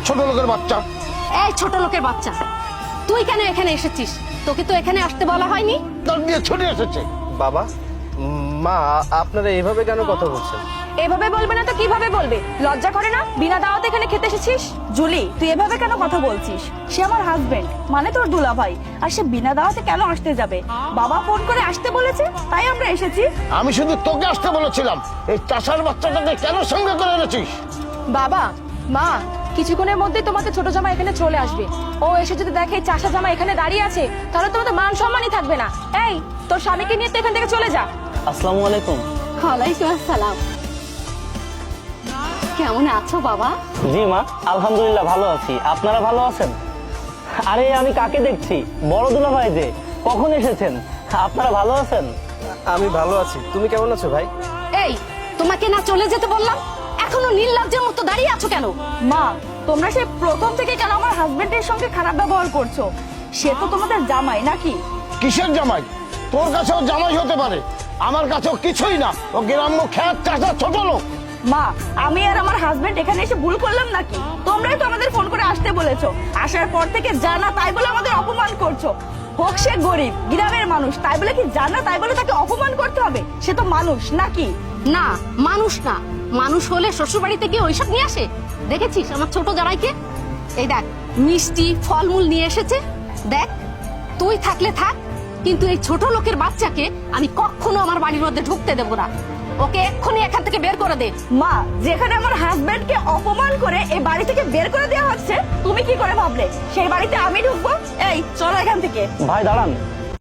ছোট লোকের বাচ্চা। এই ছোট লোকের বাচ্চা, তুই কেন এখানে এসেছিস? তোকে তো এখানে আসতে বলা হয়নি। তার দিয়ে ছুটে এসেছে। বাবা, মা, আপনারা এইভাবে কেন কথা বলছেন? এভাবে বলবে না তো কিভাবে বলবে? লজ্জা করে না? বিনা দাওয়াতে এখানে খেতে এসেছিস? জুলি, তুই এভাবে কেন কথা বলছিস? সে আমার হাজবেন্ড, মানে তোর দুলাভাই, আর সে বিনা দাওয়াতে কেন আসতে যাবে? বাবা ফোন করে আসতে বলেছে, তাই আমরা এসেছি। আমি শুধু তোকে আসতে বলেছিলাম, এই চাষার বাচ্চাটাকে কেন সঙ্গে করে এনেছিস? বাবা, মা, কিছুক্ষণের মধ্যে তোমাদের ছোট জামা এখানে চলে আসবে। ও এসে যদি দেখে চাষা জামা এখানে দাঁড়িয়ে আছে, তাহলে তোমাদের মান সম্মানই থাকবে না। এই, তোর স্বামীকে নিয়ে তো এখান থেকে চলে যা। আসসালামু আলাইকুম। ওয়ালাইকুম আসসালাম। কেমন আছো বাবা? জি মা, আলহামদুলিল্লাহ ভালো আছি। আপনারা ভালো আছেন? আরে আমি কাকে দেখছি? বড় দুলাভাই যে। কখন এসেছেন? আপনারা ভালো আছেন? আমি ভালো আছি। তুমি কেমন আছো ভাই? এই, তোমাকে না চলে যেতে বললাম, এখনো নির্লজ্জের মতো দাঁড়িয়ে আছো কেন? মা, তোমরা সে প্রথম থেকে কেন আমার হাজবেন্ডের সঙ্গে খারাপ ব্যবহার করছো? সে তো তোমাদের জামাই নাকি? কিসের জামাই? তোর কাছেও জামাই হতে পারে, আমার কাছেও কিছুই না। ও গ্রাম্য খ্যাত চাষা ছোট লোক। মা, আমি আর আমার হাজবেন্ড এখানে এসে ভুল করলাম নাকি? তোমরাই তো আমাদের ফোন করে আসতে বলেছো। আসার পর থেকে জানা তাই বলে আমাদের অপমান করছো। হোক সে গরিব গ্রামের মানুষ, তাই বলে কি জানা তাই বলে তাকে অপমান করতে হবে? সে তো মানুষ নাকি? না, মানুষ না। মানুষ হলে শ্বশুর বাড়িতে গিয়ে ওইসব নিয়ে আসে? দেখেছিস আমার ছোট জামাইকে? এই দেখ, মিষ্টি ফলমূল নিয়ে এসেছে। দেখ, তুই থাকলে থাক, কিন্তু এই ছোট লোকের বাচ্চাকে আমি কখনো আমার বাড়ির মধ্যে ঢুকতে দেবো না। ওকে এক্ষুনি এখান থেকে বের করে দে। মা, যেখানে আমার হাজবেন্ডকে অপমান করে এই বাড়ি থেকে বের করে দেওয়া হচ্ছে, তুমি কি করে ভাবলে সেই বাড়িতে আমি ঢুকবো? এই, চলো এখান থেকে। ভাই দাঁড়ান।